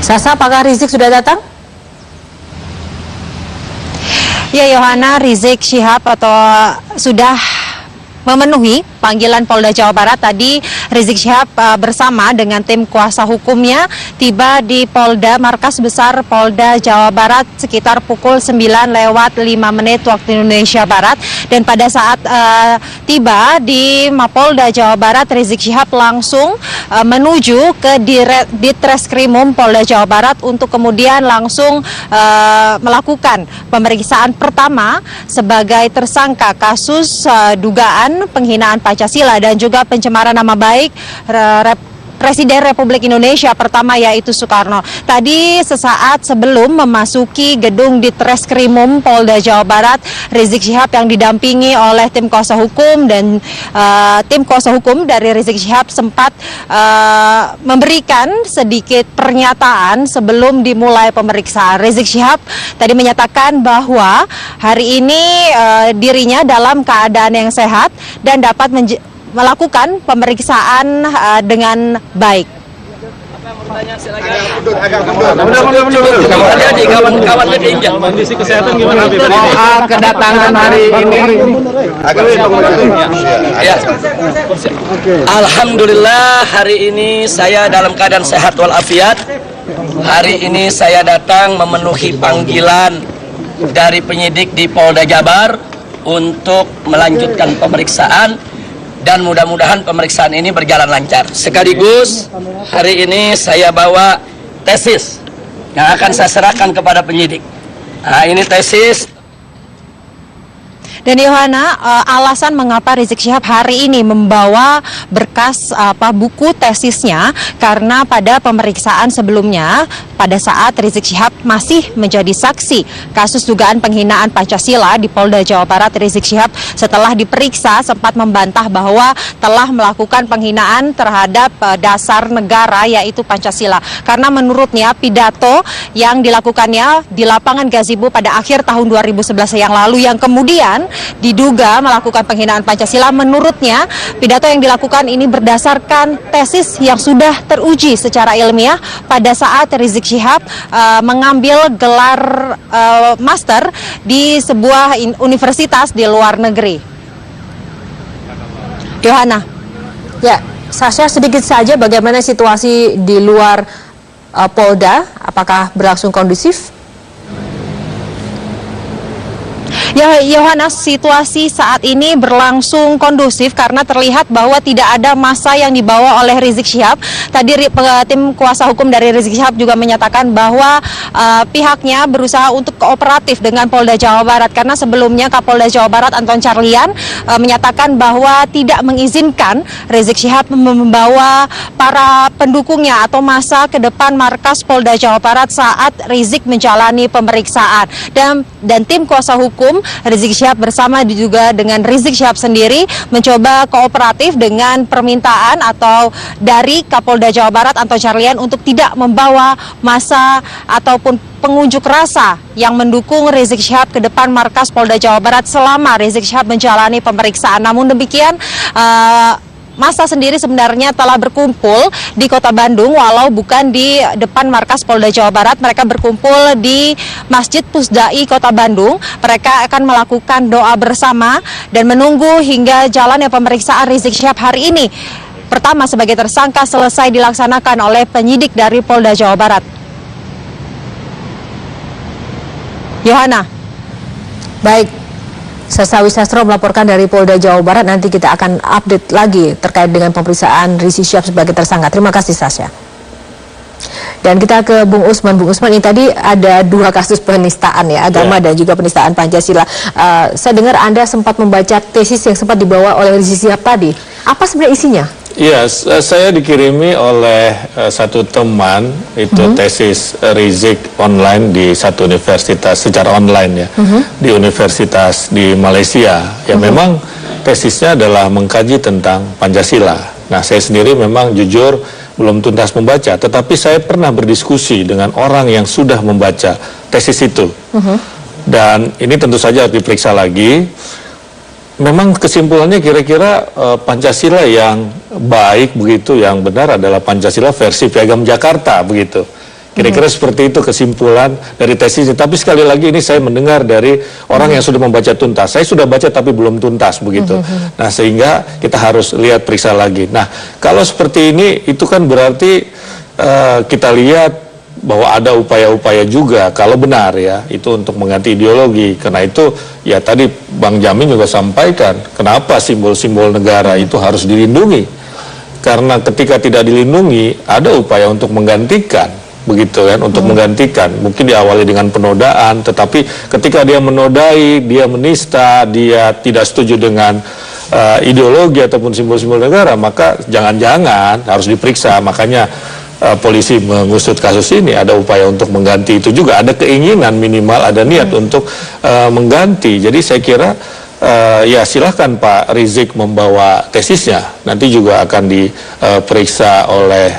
Sasa, apakah Rizik sudah datang? Ya, Yohana, Rizik Syihab sudah memenuhi panggilan Polda Jawa Barat. Tadi Rizik Syihab bersama dengan tim kuasa hukumnya tiba di Polda Markas Besar Polda Jawa Barat sekitar pukul 9:05 waktu Indonesia Barat. Dan pada saat tiba di Mapolda Jawa Barat, Rizik Syihab langsung menuju ke Ditreskrimum Polda Jawa Barat untuk kemudian langsung melakukan pemeriksaan pertama sebagai tersangka kasus dugaan penghinaan Pancasila dan juga pencemaran nama baik Presiden Republik Indonesia pertama, yaitu Soekarno. Tadi sesaat sebelum memasuki gedung Ditreskrimum Polda Jawa Barat, Rizik Syihab yang didampingi oleh tim kuasa hukum dan tim kuasa hukum dari Rizik Syihab sempat memberikan sedikit pernyataan sebelum dimulai pemeriksaan. Rizik Syihab tadi menyatakan bahwa hari ini dirinya dalam keadaan yang sehat dan dapat melakukan pemeriksaan dengan baik. Kondisi kesehatan gimana? Kedatangan hari ini. Alhamdulillah, hari ini saya dalam keadaan sehat walafiat. Hari ini saya datang memenuhi panggilan dari penyidik di Polda Jabar untuk melanjutkan pemeriksaan. Dan mudah-mudahan pemeriksaan ini berjalan lancar. Sekaligus hari ini saya bawa tesis yang akan saya serahkan kepada penyidik. Nah, ini tesis. Dan Yohana, alasan mengapa Rizik Syihab hari ini membawa berkas buku tesisnya karena pada pemeriksaan sebelumnya pada saat Rizik Syihab masih menjadi saksi kasus dugaan penghinaan Pancasila di Polda Jawa Barat, Rizik Syihab setelah diperiksa sempat membantah bahwa telah melakukan penghinaan terhadap dasar negara, yaitu Pancasila. Karena menurutnya pidato yang dilakukannya di lapangan Gazebo pada akhir tahun 2011 yang lalu yang kemudian diduga melakukan penghinaan Pancasila, menurutnya pidato yang dilakukan ini berdasarkan tesis yang sudah teruji secara ilmiah pada saat Rizik Syihab mengambil gelar master di sebuah universitas di luar negeri. Yohana. Ya, Sasha, sedikit saja bagaimana situasi di luar Polda, apakah berlangsung kondusif? Ya, Yohanes, situasi saat ini berlangsung kondusif karena terlihat bahwa tidak ada massa yang dibawa oleh Rizik Syihab. Tadi tim kuasa hukum dari Rizik Syihab juga menyatakan bahwa pihaknya berusaha untuk kooperatif dengan Polda Jawa Barat karena sebelumnya Kapolda Jawa Barat Anton Carlyan menyatakan bahwa tidak mengizinkan Rizik Syihab membawa para pendukungnya atau massa ke depan markas Polda Jawa Barat saat Rizik menjalani pemeriksaan. Dan tim kuasa hukum Rizik Syihab bersama juga dengan Rizik Syihab sendiri mencoba kooperatif dengan permintaan atau dari Kapolda Jawa Barat Anton Carlyan untuk tidak membawa massa ataupun pengunjuk rasa yang mendukung Rizik Syihab ke depan markas Polda Jawa Barat selama Rizik Syihab menjalani pemeriksaan. Namun demikian, massa sendiri sebenarnya telah berkumpul di Kota Bandung, walau bukan di depan markas Polda Jawa Barat. Mereka berkumpul di Masjid Pusdai Kota Bandung. Mereka akan melakukan doa bersama dan menunggu hingga jalannya pemeriksaan Rizik Syihab hari ini pertama sebagai tersangka selesai dilaksanakan oleh penyidik dari Polda Jawa Barat. Yohana. Baik. Sasa Wisastro melaporkan dari Polda Jawa Barat. Nanti kita akan update lagi terkait dengan pemeriksaan Rizik Syihab sebagai tersangka. Terima kasih, Sasha. Dan kita ke Bung Usman. Bung Usman, ini tadi ada dua kasus penistaan ya, agama dan juga penistaan Pancasila. Saya dengar Anda sempat membaca tesis yang sempat dibawa oleh Rizik Syihab tadi. Apa sebenarnya isinya? Iya, saya dikirimi oleh satu teman itu tesis Rizik online di satu universitas secara online ya, di universitas di Malaysia. Ya memang tesisnya adalah mengkaji tentang Pancasila. Nah, saya sendiri memang jujur belum tuntas membaca, tetapi saya pernah berdiskusi dengan orang yang sudah membaca tesis itu. Dan ini tentu saja harus diperiksa lagi. Memang kesimpulannya kira-kira Pancasila yang baik begitu, yang benar adalah Pancasila versi Piagam Jakarta begitu. Kira-kira seperti itu kesimpulan dari tesisnya. Tapi sekali lagi ini saya mendengar dari orang yang sudah membaca tuntas. Saya sudah baca tapi belum tuntas begitu. Nah, sehingga kita harus lihat periksa lagi. Nah, kalau seperti ini itu kan berarti kita lihat bahwa ada upaya-upaya juga kalau benar ya itu untuk mengganti ideologi. Karena itu ya tadi Bang Jamin juga sampaikan kenapa simbol-simbol negara itu harus dilindungi. Karena ketika tidak dilindungi ada upaya untuk menggantikan. Begitu kan, untuk menggantikan, mungkin diawali dengan penodaan, tetapi ketika dia menodai, dia menista, dia tidak setuju dengan ideologi ataupun simbol-simbol negara, maka jangan-jangan harus diperiksa. Makanya polisi mengusut kasus ini, ada upaya untuk mengganti itu juga, ada keinginan minimal, ada niat untuk mengganti. Jadi saya kira ya silahkan Pak Rizik membawa tesisnya, nanti juga akan diperiksa oleh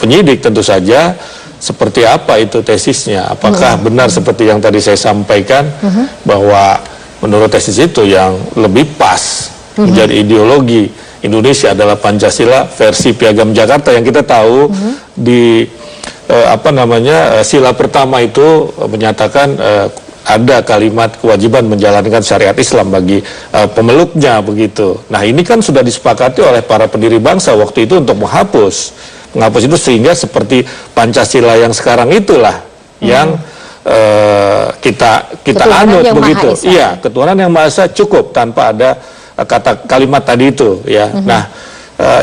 penyidik tentu saja. Seperti apa itu tesisnya? Apakah benar seperti yang tadi saya sampaikan bahwa menurut tesis itu yang lebih pas menjadi ideologi Indonesia adalah Pancasila versi Piagam Jakarta yang kita tahu di sila pertama itu menyatakan ada kalimat kewajiban menjalankan syariat Islam bagi pemeluknya begitu. Nah, ini kan sudah disepakati oleh para pendiri bangsa waktu itu untuk menghapus itu sehingga seperti Pancasila yang sekarang itulah yang kita anut begitu. Iya, ketuhanan yang Maha Esa cukup tanpa ada kalimat tadi itu ya. Nah,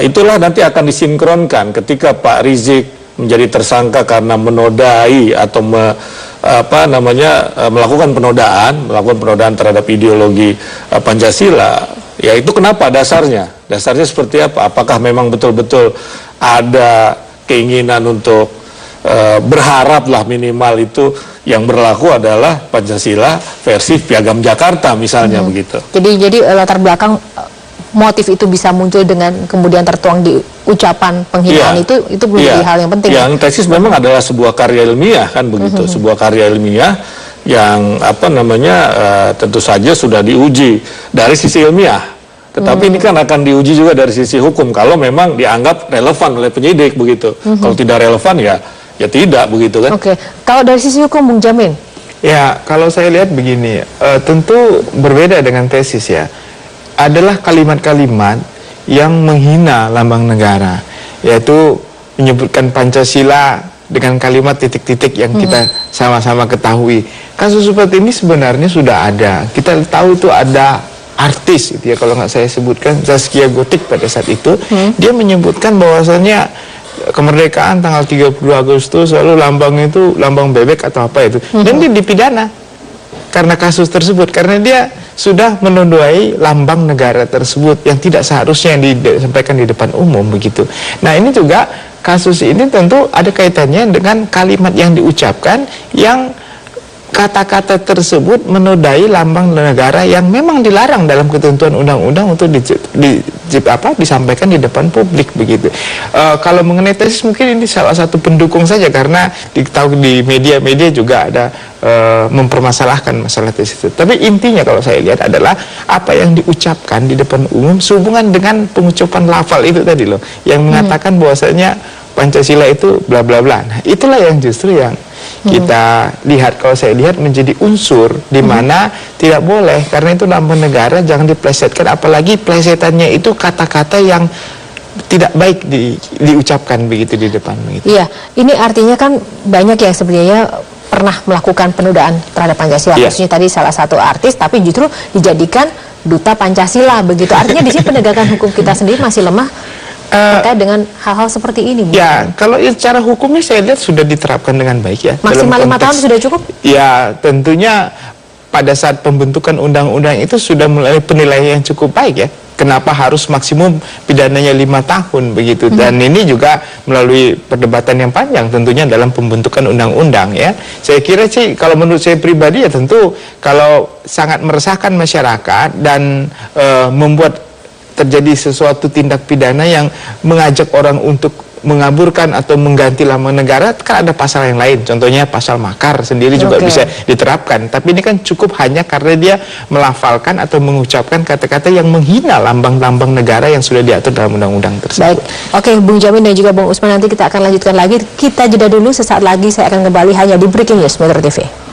itulah nanti akan disinkronkan ketika Pak Rizik menjadi tersangka karena menodai atau melakukan penodaan terhadap ideologi Pancasila. Ya itu kenapa dasarnya? Dasarnya seperti apa? Apakah memang betul-betul ada keinginan untuk berharaplah minimal itu yang berlaku adalah Pancasila versi Piagam Jakarta misalnya begitu. Jadi latar belakang motif itu bisa muncul dengan kemudian tertuang di ucapan penghinaan itu menjadi hal yang penting. Yang tesis memang adalah sebuah karya ilmiah kan begitu, sebuah karya ilmiah yang tentu saja sudah diuji dari sisi ilmiah. Tetapi ini kan akan diuji juga dari sisi hukum kalau memang dianggap relevan oleh penyidik begitu. Kalau tidak relevan ya tidak begitu kan. Oke. Kalau dari sisi hukum Bung Jamin? Ya, kalau saya lihat begini, tentu berbeda dengan tesis ya. Adalah kalimat-kalimat yang menghina lambang negara, yaitu menyebutkan Pancasila dengan kalimat titik-titik yang kita sama-sama ketahui. Kasus seperti ini sebenarnya sudah ada. Kita tahu itu ada artis itu ya, kalau nggak saya sebutkan, Zaskia Gotik pada saat itu dia menyebutkan bahwasannya kemerdekaan tanggal 32 Agustus lalu lambang itu lambang bebek atau apa itu, dan dia dipidana karena kasus tersebut, karena dia sudah menodai lambang negara tersebut yang tidak seharusnya yang disampaikan di depan umum begitu. Nah, ini juga kasus ini tentu ada kaitannya dengan kalimat yang diucapkan yang kata-kata tersebut menodai lambang negara yang memang dilarang dalam ketentuan undang-undang untuk disampaikan di depan publik begitu. Kalau mengenai tesis mungkin ini salah satu pendukung saja, karena diketahui di media-media juga ada mempermasalahkan masalah tesis itu. Tapi intinya kalau saya lihat adalah apa yang diucapkan di depan umum sehubungan dengan pengucapan lafal itu tadi loh, yang mengatakan bahwasanya Pancasila itu bla bla bla. Nah, itulah yang justru yang kita lihat, kalau saya lihat menjadi unsur di mana tidak boleh, karena itu lambang negara jangan diplesetkan, apalagi plesetannya itu kata-kata yang tidak baik diucapkan begitu di depan begitu. Iya, ini artinya kan banyak yang sebenarnya pernah melakukan penodaan terhadap Pancasila. Maksudnya tadi salah satu artis tapi justru dijadikan duta Pancasila begitu. Artinya di sini penegakan hukum kita sendiri masih lemah terkait dengan hal-hal seperti ini. Ya, kalau secara hukumnya saya lihat sudah diterapkan dengan baik ya. Maksimal 5 tahun sudah cukup? Ya, tentunya pada saat pembentukan undang-undang itu sudah mulai penilaian yang cukup baik ya. Kenapa harus maksimum pidananya 5 tahun begitu? Dan ini juga melalui perdebatan yang panjang tentunya dalam pembentukan undang-undang ya. Saya kira sih kalau menurut saya pribadi ya tentu kalau sangat meresahkan masyarakat dan membuat terjadi sesuatu tindak pidana yang mengajak orang untuk mengaburkan atau mengganti lambang negara kan ada pasal yang lain. Contohnya pasal makar sendiri juga bisa diterapkan. Tapi ini kan cukup hanya karena dia melafalkan atau mengucapkan kata-kata yang menghina lambang-lambang negara yang sudah diatur dalam undang-undang tersebut. Baik, oke Bung Jamin dan juga Bung Usman, nanti kita akan lanjutkan lagi. Kita jeda dulu, sesaat lagi saya akan kembali hanya di Breaking News Metro TV.